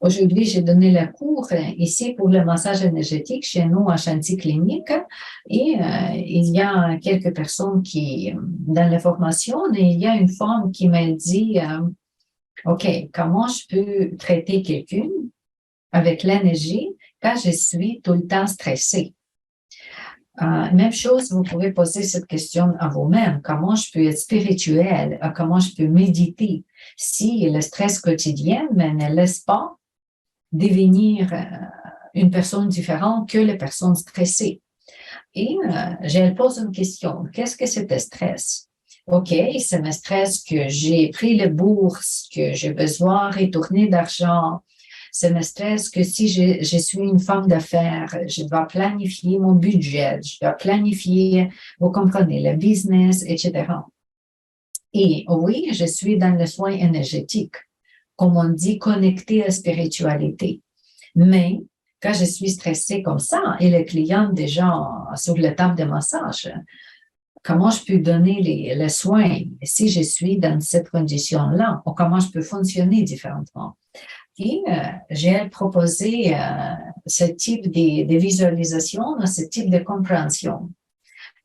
Aujourd'hui, j'ai donné le cours ici pour le massage énergétique chez nous à Chantilly Clinique et il y a quelques personnes qui, dans la formation, et il y a une femme qui m'a dit, OK, comment je peux traiter quelqu'un avec l'énergie quand je suis tout le temps stressée? Même chose, vous pouvez poser cette question à vous-même. Comment je peux être spirituelle? Comment je peux méditer? Si le stress quotidien ne laisse pas devenir une personne différente que les personnes stressées. Et je pose une question. Qu'est-ce que c'est le stress? OK, c'est un stress que j'ai pris la bourse, que j'ai besoin de retourner d'argent. C'est un stress que si je suis une femme d'affaires, je dois planifier mon budget, je dois planifier, vous comprenez, le business, etc. Et oui, je suis dans le soin énergétique, comme on dit, connecté à la spiritualité. Mais quand je suis stressée comme ça et le client déjà sur la table de massage, comment je peux donner les soins si je suis dans cette condition-là ou comment je peux fonctionner différemment? Et j'ai proposé ce type de visualisation, ce type de compréhension.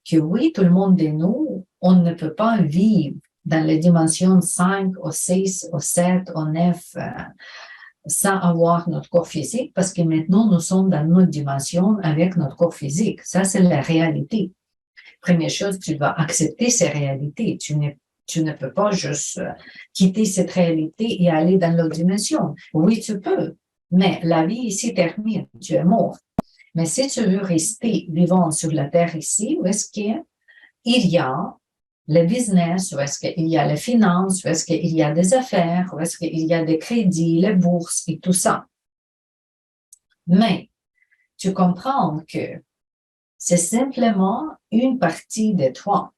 Que oui, tout le monde de nous, on ne peut pas vivre dans les dimensions 5 ou 6 ou 7 ou 9 sans avoir notre corps physique parce que maintenant, nous sommes dans notre dimension avec notre corps physique. Ça, c'est la réalité. Première chose, tu dois accepter ces réalités. Tu ne peux pas juste quitter cette réalité et aller dans l'autre dimension. Oui, tu peux, mais la vie ici termine. Tu es mort. Mais si tu veux rester vivant sur la terre ici, où est-ce qu'il y a le business, où est-ce qu'il y a les finances, où est-ce qu'il y a des affaires, où est-ce qu'il y a des crédits, les bourses et tout ça. Mais tu comprends que c'est simplement une partie de toi.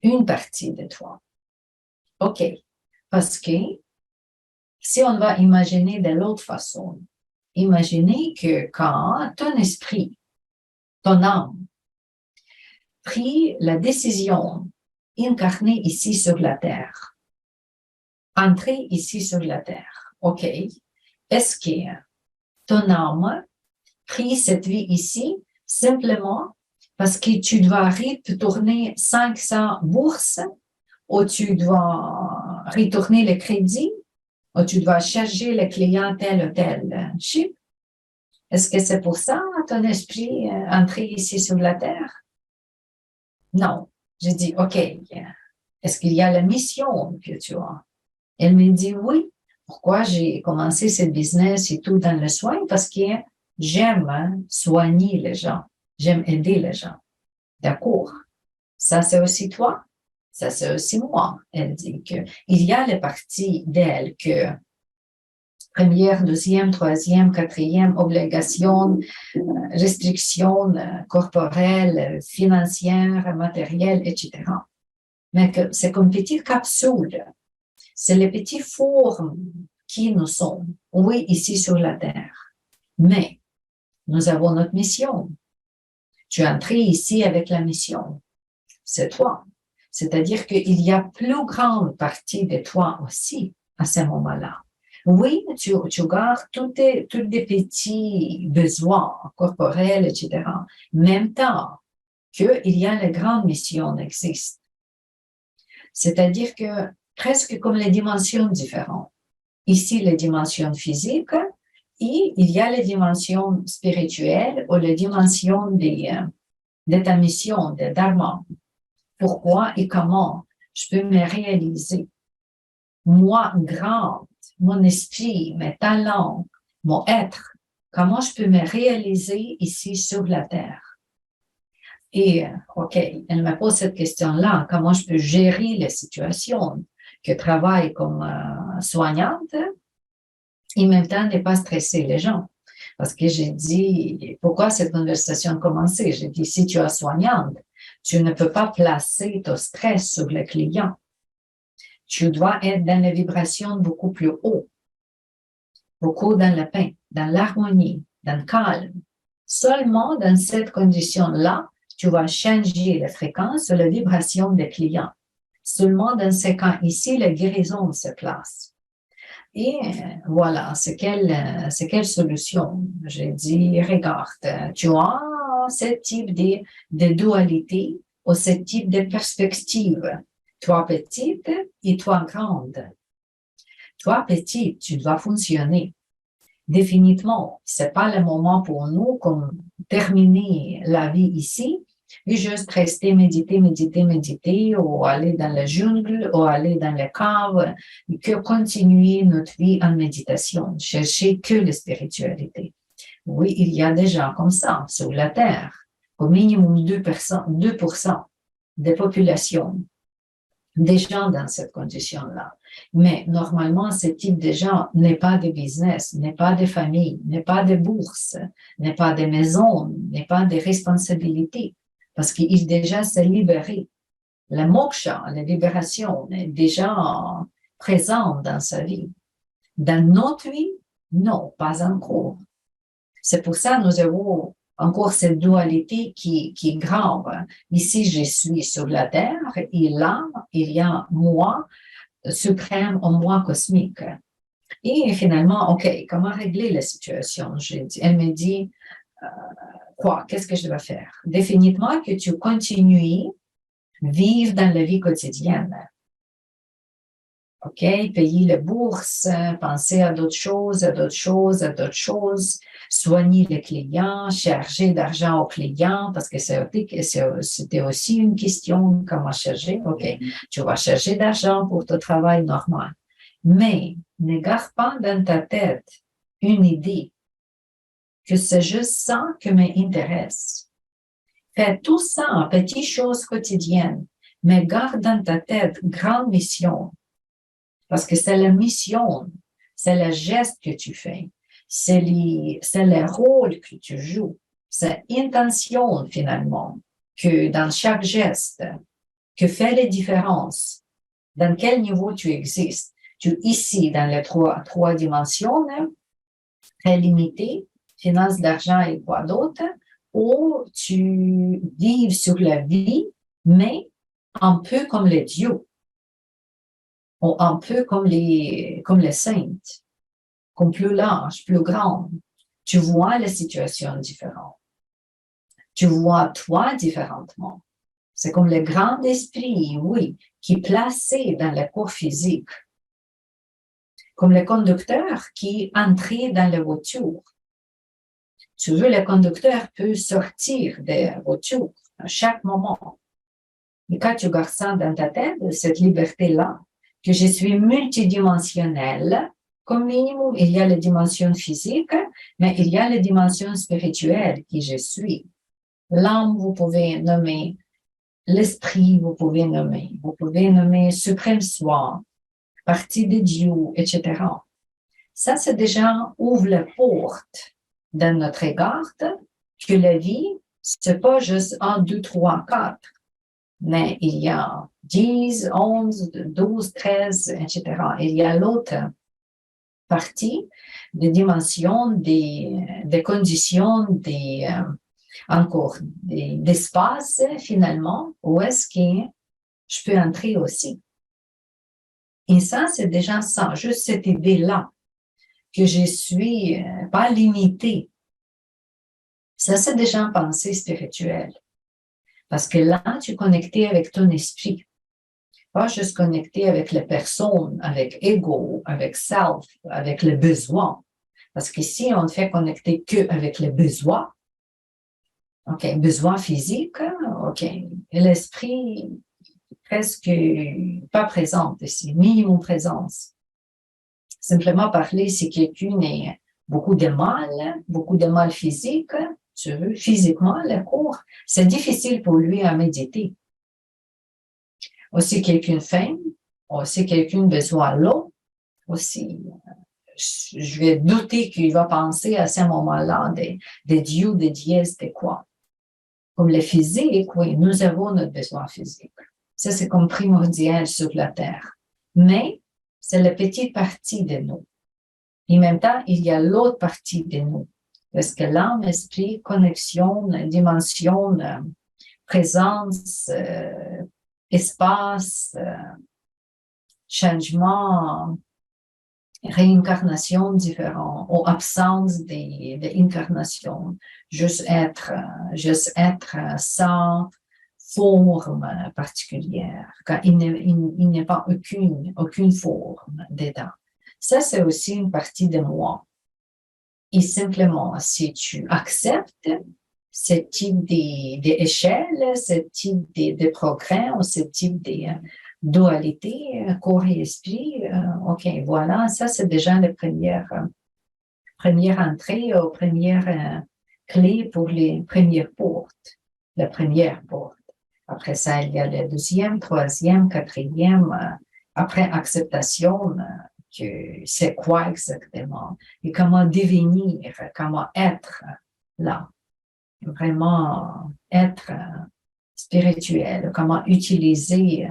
Une partie de toi. OK. Parce que si on va imaginer de l'autre façon, imaginez que quand ton esprit, ton âme, prit la décision incarnée ici sur la terre, entrer ici sur la terre, OK, est-ce que ton âme prit cette vie ici simplement parce que tu dois retourner 500 bourses ou tu dois retourner le crédit ou tu dois charger le client tel ou tel chip? Est-ce que c'est pour ça ton esprit entré ici sur la terre? Non. Je dis, OK, est-ce qu'il y a la mission que tu as? Elle me dit oui. Pourquoi j'ai commencé ce business et tout dans le soin? Parce que j'aime soigner les gens. J'aime aider les gens. D'accord. Ça, c'est aussi toi. Ça, c'est aussi moi. Elle dit qu'il y a les parties d'elle que première, deuxième, troisième, quatrième, obligation, restrictions corporelles, financières, matérielles, etc. Mais que c'est comme une petite capsule. C'est les petits formes qui nous sommes, oui, ici sur la Terre. Mais nous avons notre mission. Tu es entré ici avec la mission. C'est toi. C'est-à-dire qu'il y a plus grande partie de toi aussi à ce moment-là. Oui, tu gardes tous des petits besoins corporels, etc. Même temps qu'il y a les grandes missions qui existent. C'est-à-dire que presque comme les dimensions différentes. Ici, les dimensions physiques et il y a les dimensions spirituelles ou les dimensions de ta mission, de dharma. Pourquoi et comment je peux me réaliser? Moi, grande, mon esprit, mes talents, mon être, comment je peux me réaliser ici sur la Terre? Et, OK, elle me pose cette question-là, comment je peux gérer les situations que travaille comme soignante et en même temps ne pas stresser les gens. Parce que j'ai dit, pourquoi cette conversation a commencé? J'ai dit, si tu es soignante, tu ne peux pas placer ton stress sur le client. Tu dois être dans les vibrations beaucoup plus haut, beaucoup dans la paix, dans l'harmonie, dans le calme. Seulement dans cette condition-là, tu vas changer la fréquence ou la vibration des clients. Seulement dans ce cas ici, la guérison se place. Et voilà, c'est quelle solution? J'ai dit, regarde, tu as ce type de dualité ou ce type de perspective. Toi petite et toi grande. Toi petite, tu dois fonctionner. Définitivement, c'est pas le moment pour nous comme terminer la vie ici et juste rester méditer, ou aller dans la jungle, ou aller dans les caves, que continuer notre vie en méditation, chercher que la spiritualité. Oui, il y a des gens comme ça sur la Terre, au minimum 2% des populations, des gens dans cette condition-là. Mais normalement, ce type de gens n'est pas de business, n'est pas de famille, n'est pas de bourse, n'est pas de maison, n'est pas de responsabilité, parce qu'il déjà s'est libéré. La moksha, la libération, est déjà présente dans sa vie. Dans notre vie, non, pas encore. C'est pour ça que nous avons encore cette dualité qui est grave. Ici, je suis sur la Terre et là, il y a moi suprême au moi cosmique. Et finalement, OK, comment régler la situation? Elle me dit, quoi? Qu'est-ce que je dois faire? Définitivement que tu continues à vivre dans la vie quotidienne. OK, payer les bourses, penser à d'autres choses, soigner les clients, charger d'argent aux clients, parce que c'était aussi une question, comment charger. OK, tu vas charger d'argent pour ton travail normal. Mais ne garde pas dans ta tête une idée que c'est juste ça qui m'intéresse. Fais tout ça en petites choses quotidiennes, mais garde dans ta tête grande mission. Parce que c'est la mission, c'est le geste que tu fais, c'est le rôle que tu joues, c'est l'intention finalement que dans chaque geste, que fait les différences, dans quel niveau tu existes. Tu ici dans les trois dimensions, très limitées, finance d'argent et quoi d'autre, ou tu vives sur la vie, mais un peu comme les dieux. Un peu comme les saintes, comme plus large, plus grande. Tu vois les situations différentes. Tu vois toi différemment. C'est comme le grand esprit, oui, qui est placé dans le corps physique. Comme le conducteur qui entrait dans la voiture. Tu veux, le conducteur peut sortir de la voiture à chaque moment. Et quand tu gardes ça dans ta tête, cette liberté-là, que je suis multidimensionnelle, comme minimum, il y a la dimension physique, mais il y a la dimension spirituelle qui je suis. L'âme, vous pouvez nommer l'esprit, vous pouvez nommer suprême soi, partie de Dieu, etc. Ça, c'est déjà ouvre la porte dans notre égard que la vie, c'est pas juste 1, 2, 3, 4. Mais il y a 10, 11, 12, 13, etc. Il y a l'autre partie des dimensions, des conditions, encore d'espace finalement, où est-ce que je peux entrer aussi. Et ça, c'est déjà ça, juste cette idée-là, que je suis pas limitée. Ça, c'est déjà une pensée spirituelle. Parce que là, tu es connecté avec ton esprit. Pas juste connecté avec les personnes, avec ego, avec self, avec les besoins. Parce qu'ici, on ne fait connecter qu'avec les besoins. OK, besoins physiques, OK. Et l'esprit, presque pas présent ici, minimum présence. Simplement parler, si quelqu'un a beaucoup de mal physique, tu veux, physiquement, le corps, c'est difficile pour lui à méditer. Aussi quelqu'un faim, aussi quelqu'un besoin de l'eau, aussi, je vais douter qu'il va penser à ce moment-là des dieux, des dièses, de quoi. Comme le physique, oui, nous avons notre besoin physique. Ça, c'est comme primordial sur la Terre. Mais c'est la petite partie de nous. Et en même temps, il y a l'autre partie de nous. Parce que l'âme, esprit, connexion, dimension, présence, espace, changement, réincarnations différentes ou absence d'incarnation, juste être sans forme particulière, quand il n'y a pas aucune forme dedans. Ça, c'est aussi une partie de moi. Et simplement, si tu acceptes ce type d'échelle, ce type de progrès ou ce type de dualité, corps et esprit, OK, voilà, ça c'est déjà la première entrée ou première clé pour les premières portes, la première porte. Après ça, il y a la deuxième, troisième, quatrième, après acceptation, que c'est quoi exactement et comment devenir, comment être là, vraiment être spirituel, comment utiliser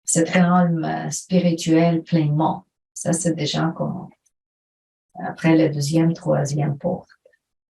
cette realme spirituel pleinement. Ça, c'est déjà comme après le deuxième, troisième porte.